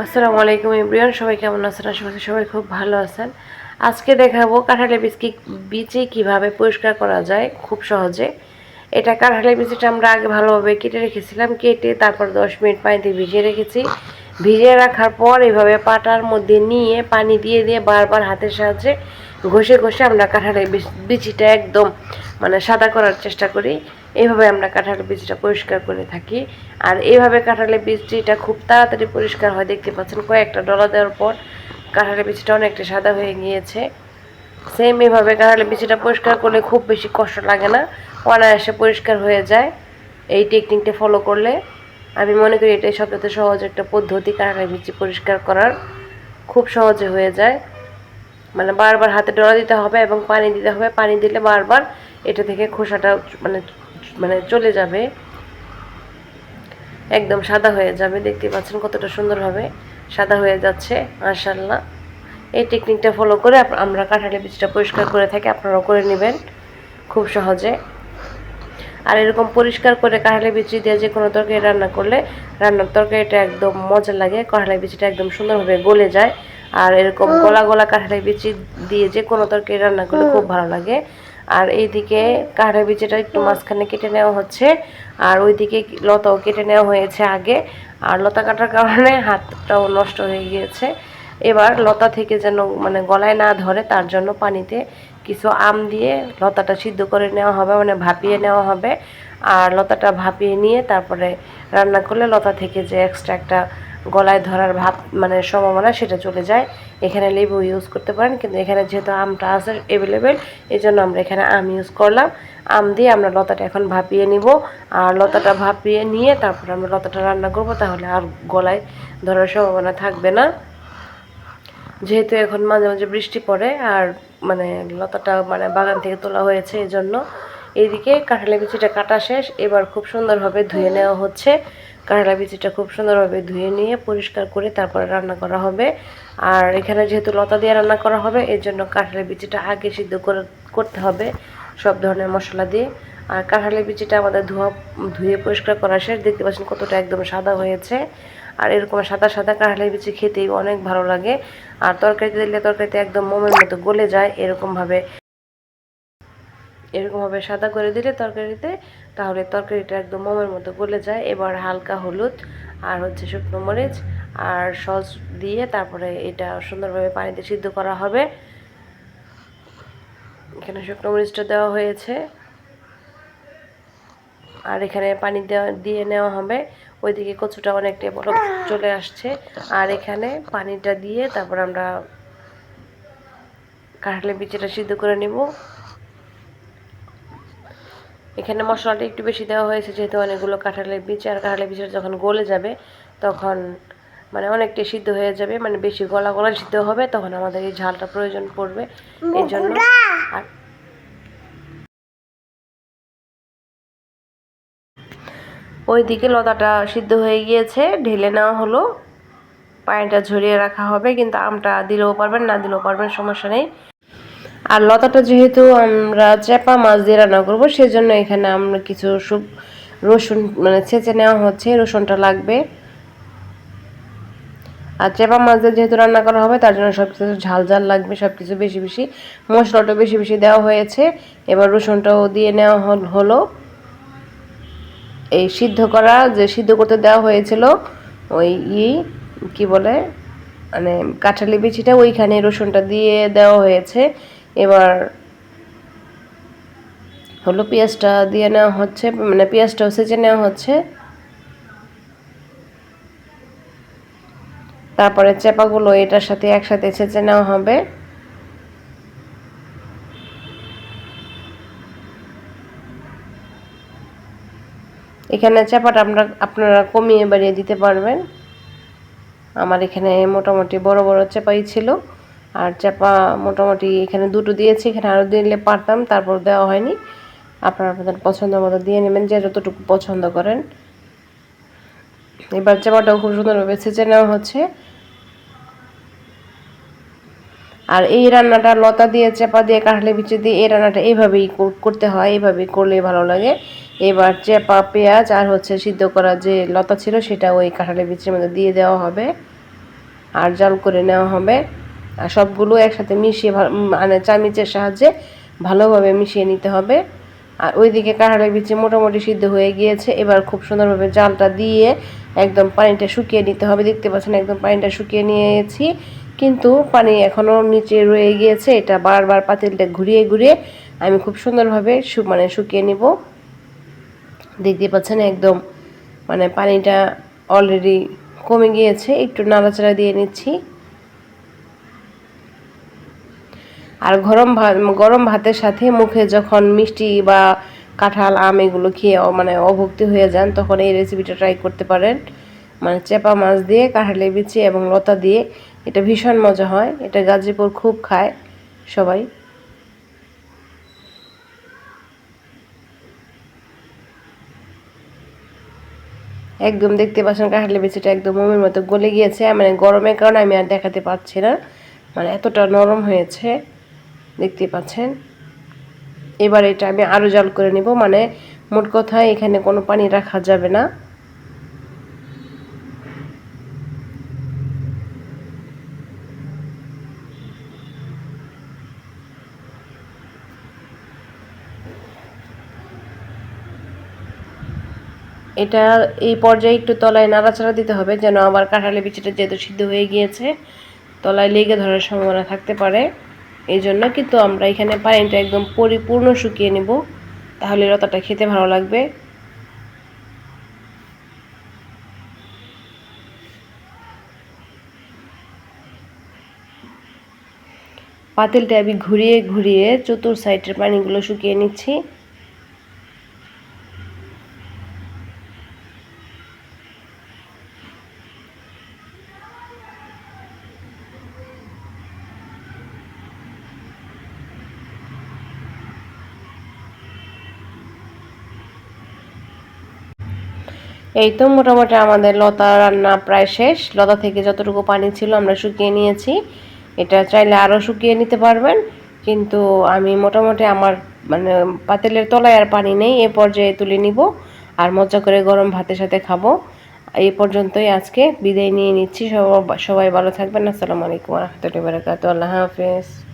আসসালামু আলাইকুম এভরিওয়ান, সবাই কেমন আছেন? আশা করছি সবাই খুব ভালো আছেন। আজকে দেখাবো কাঁঠালের বিচি কিভাবে পরিষ্কার করা যায় খুব সহজে। এটা কাঁঠালের বিচিটা আমরা আগে ভালোভাবে কেটে রেখেছিলাম, কেটে তারপর 10 মিনিট পানিতে ভিজিয়ে রেখেছি। ভিজিয়ে রাখার পর এইভাবে পাটার মধ্যে নিয়ে পানি দিয়ে দিয়ে বারবার হাতের সাহায্যে ঘষে ঘষে আমরা কাঁঠালের বিচিটা একদম সাদা করার চেষ্টা করি। এইভাবে আমরা কাঁঠালের বিচিটা পরিষ্কার করে থাকি। আর এইভাবে কাঁঠালের বিচিটা খুব তাড়াতাড়ি পরিষ্কার হয়, দেখতে পাচ্ছেন কয়েকটা ডলা দেওয়ার পর কাঁঠালের বিচিটা অনেকটা সাদা হয়ে গিয়েছে। সেম এভাবে কাঁঠালের বিচিটা পরিষ্কার করলে খুব বেশি কষ্ট লাগে না, অনায়াসে পরিষ্কার হয়ে যায় এই টেকনিকটা ফলো করলে। আমি মনে করি এটাই সবচেয়ে সহজ একটা পদ্ধতি কাঁঠালের বিচি পরিষ্কার করার, খুব সহজে হয়ে যায়। বারবার হাতে ডলা দিতে হবে এবং পানি দিতে হবে, পানি দিলে বারবার এটা থেকে খোসাটা মানে মানে চলে যাবে, একদম সাদা হয়ে যাবে। দেখতে পাচ্ছেন কতটা সুন্দরভাবে সাদা হয়ে যাচ্ছে মাশাআল্লাহ। এই টেকনিকটা ফলো করে আমরা কাঁঠালের বীজটা পরিষ্কার করে থাকি, আপনারাও করে নেবেন খুব সহজে। আর এরকম পরিষ্কার করে কাঁঠালের বিচি দিয়ে যে কোনো তরকারি রান্না করলে রান্নার তরকারিটা একদম মজা লাগে, কাঁঠালের বিচিটা একদম সুন্দরভাবে গলে যায়। আর এরকম গলা গলা কাঁঠালের বিচি দিয়ে যে কোনো তরকারি রান্না করলে খুব ভালো লাগে। আর এইদিকে কাঁঠালের বিচিটা একটু মাঝখানে কেটে নেওয়া হচ্ছে, আর ওইদিকে লতাও কেটে নেওয়া হয়েছে আগে। আর লতা কাটার কারণে হাতটাও নষ্ট হয়ে গিয়েছে। এবার লতা থেকে যেন গলায় না ধরে তার জন্য পানিতে কিছু আম দিয়ে লতাটা সিদ্ধ করে নেওয়া হবে, ভাপিয়ে নেওয়া হবে। আর লতাটা ভাপিয়ে নিয়ে তারপরে রান্না করলে লতা থেকে যে এক্সট্রা একটা গলায় ধরার ভাব সম্ভাবনা সেটা চলে যায়। এখানে লেবু ইউজ করতে পারেন, কিন্তু এখানে যেহেতু আমটা আছে অ্যাভেলেবেল, এই জন্য আমরা এখানে আম ইউজ করলাম। আম দিয়ে আমরা লতাটা এখন ভাপিয়ে নিব। আর লতাটা ভাপিয়ে নিয়ে তারপরে আমরা লতাটা রান্না করব, তাহলে আর গলায় ধরার সম্ভাবনা থাকবে না। যেহেতু এখন মাঝে মাঝে বৃষ্টি পড়ে আর লতাটা বাগান থেকে তোলা হয়েছে, এই জন্য। এইদিকে কাঁঠালের বিচিটা কাটা শেষ, এবার খুব সুন্দরভাবে ধুয়ে নেওয়া হচ্ছে। কাঁঠালের বিচিটা খুব সুন্দরভাবে ধুয়ে নিয়ে পরিষ্কার করে তারপরে রান্না করা হবে। আর এখানে যেহেতু লতা দিয়ে রান্না করা হবে, এর জন্য কাঁঠালের বিচিটা আগে সিদ্ধ করতে হবে সব ধরনের মশলা দিয়ে। আর কাঁঠালের বিচিটা আমাদের ধুয়ে পরিষ্কার করা শেষ, দেখতে পাচ্ছেন কতটা একদম সাদা হয়েছে। আর এরকম সাদা সাদা কাঁঠালের বিচি খেতেই অনেক ভালো লাগে। আর তরকারিতে দিলে তরকারিতে একদম মোমের মতো গলে যায়, এরকমভাবে সাদা করে দিলে তরকারিতে, তাহলে তরকারিটা একদম মোমের মতো গলে যায়। এবার হালকা হলুদ আর শুকনো মরিচ আর সস দিয়ে তারপরে এটা সুন্দরভাবে পানিতে সিদ্ধ করা হবে। এখানে শুকনো মরিচটা দেওয়া হয়েছে, আর এখানে পানি দিয়ে নেওয়া হবে। ওইদিকে কচুটা অনেকটা বড় চলে আসছে, আর এখানে পানিটা দিয়ে তারপর আমরা কাঁঠালের বিচিটা সিদ্ধ করে নিব। এখানে মশলাটা একটু বেশি দেওয়া হয়েছে, যেহেতু অনেকগুলো কাঁঠালের বীজ, আর কাঁঠালের বীজটা যখন গলে যাবে তখন অনেকটাই সিদ্ধ হয়ে যাবে, বেশি গলা গলা সিদ্ধ হবে, তখন আমাদের এই ঝালটা প্রয়োজন পড়বে, এই জন্য। আর ওইদিকে লতাটা সিদ্ধ হয়ে গিয়েছে, ঢেলে নেওয়া হলো, পানিটা ঝরিয়ে রাখা হবে। কিন্তু আমটা দিলেও পারবেন, না দিলেও পারবেন, সমস্যা নেই। আর লতাটা যেহেতু আমরা চ্যাপা মাছ দিয়ে রান্না করবো, সেজন্য এখানে আমরা কিছু রসুন ছেঁচে নেওয়া হচ্ছে, রসুনটা লাগবে। আর চ্যাপা মাছ দিয়ে যেহেতু রান্না করা হবে, তার জন্য সব কিছু ঝাল ঝাল লাগবে, সব কিছু বেশি বেশি, মশলাটা বেশি বেশি দেওয়া হয়েছে। এবার রসুনটাও দিয়ে নেওয়া হলো। এই সিদ্ধ করতে দেওয়া হয়েছিল ওই কি বলে কাঁঠালি বিচিটা, ওইখানে রসুনটা দিয়ে দেওয়া হয়েছে। এবার হলো পেঁয়াজটা দিয়ে নেওয়া হচ্ছে, পেঁয়াজটাও সেচে নেওয়া হচ্ছে। তারপরে চেপাগুলো এটার সাথে একসাথে ছেঁচে নেওয়া হবে। এখানে চেপাটা আপনারা কমিয়ে বাড়িয়ে দিতে পারবেন। আমার এখানে মোটামুটি বড় বড় চেপাই ছিল, আর চেপা মোটামুটি এখানে দুটো দিয়েছি, এখানে আরও দিলে পারতাম, তারপর দেওয়া হয়নি। আপনারা আপনাদের পছন্দ মতো দিয়ে নেবেন, যে যতটুকু পছন্দ করেন। এবার চেপাটাও খুব সুন্দরভাবে ছেঁচে নেওয়া হচ্ছে। আর এই রান্নাটা লতা দিয়ে, চেপা দিয়ে, কাঁঠালের বিচি দিয়ে এই রান্নাটা এইভাবেই করতে হয়, এইভাবেই করলেই ভালো লাগে। এবার চেপা, পেঁয়াজ আর সিদ্ধ করা যে লতা ছিল সেটা ওই কাঁঠালের বিচির মধ্যে দিয়ে দেওয়া হবে। আর জাল করে নেওয়া হবে। আর সবগুলো একসাথে মিশিয়ে মানে চামিচের সাহায্যে ভালোভাবে মিশিয়ে নিতে হবে। আর ওইদিকে কাঁঠালের বিচি মোটামুটি সিদ্ধ হয়ে গিয়েছে। এবার খুব সুন্দরভাবে জালটা দিয়ে একদম পানিটা শুকিয়ে নিতে হবে। দেখতে পাচ্ছেন একদম পানিটা শুকিয়ে নিয়েছি, কিন্তু পানি এখনও নিচে রয়ে গিয়েছে। এটা বারবার পাতিলটা ঘুরিয়ে ঘুরিয়ে আমি খুব সুন্দরভাবে মানে শুকিয়ে নিব। দেখতে পাচ্ছেন একদম মানে পানিটা অলরেডি কমে গিয়েছে। একটু নাড়াচাড়া দিয়ে নিচ্ছি। আর গরম ভাতের সাথে মুখে যখন মিষ্টি বা কাঁঠাল আম এগুলো খেয়ে মানে অভুক্তি হয়ে যান, তখন এই রেসিপিটা ট্রাই করতে পারেন। মানে চেপা মাছ দিয়ে কাঁঠালের বিচি এবং লতা দিয়ে, এটা ভীষণ মজা হয়। এটা গাজীপুর খুব খায় সবাই। একদম দেখতে পাচ্ছেন কাঁঠালের বিচিটা একদম মোমের মতো গলে গিয়েছে। মানে গরমের কারণে আমি আর দেখাতে পারছি না, মানে এতটা নরম হয়েছে দেখতে পাচ্ছেন। এবার এটা আমি আরও জাল করে নিব। মানে মোট কথায় এখানে কোনো পানি রাখা যাবে না। এটা এই পর্যায়ে একটু তলায় নাড়াচাড়া দিতে হবে, যেন আবার কাঁঠালের বিচিটা যেহেতু সিদ্ধ হয়ে গিয়েছে তলায় লেগে ধরার সম্ভাবনা থাকতে পারে। এই জন্য কিন্তু আমরা এখানে পানিটা একদম পরিপূর্ণ শুকিয়ে নিব, তাহলে লতাটা খেতে ভালো লাগবে। পাতিলটা আমি ঘুরিয়ে ঘুরিয়ে চতুর সাইডের পানিগুলো শুকিয়ে নিচ্ছি। এই তো মোটামুটি আমাদের লতা রান্না প্রায় শেষ। লতা থেকে যতটুকু পানি ছিল আমরা শুকিয়ে নিয়েছি। এটা চাইলে আরও শুকিয়ে নিতে পারবেন, কিন্তু আমি মোটামুটি আমার মানে পাতিলের তলায় আর পানি নেই, এ পর্যায়ে তুলে নিব আর মজা করে গরম ভাতের সাথে খাবো। এই পর্যন্তই আজকে বিদায় নিয়ে নিচ্ছি। সবাই ভালো থাকবেন। আসসালামু আলাইকুম ওয়া রাহমাতুল্লাহি ওয়া বারাকাতুহু। আল্লাহ হাফেজ।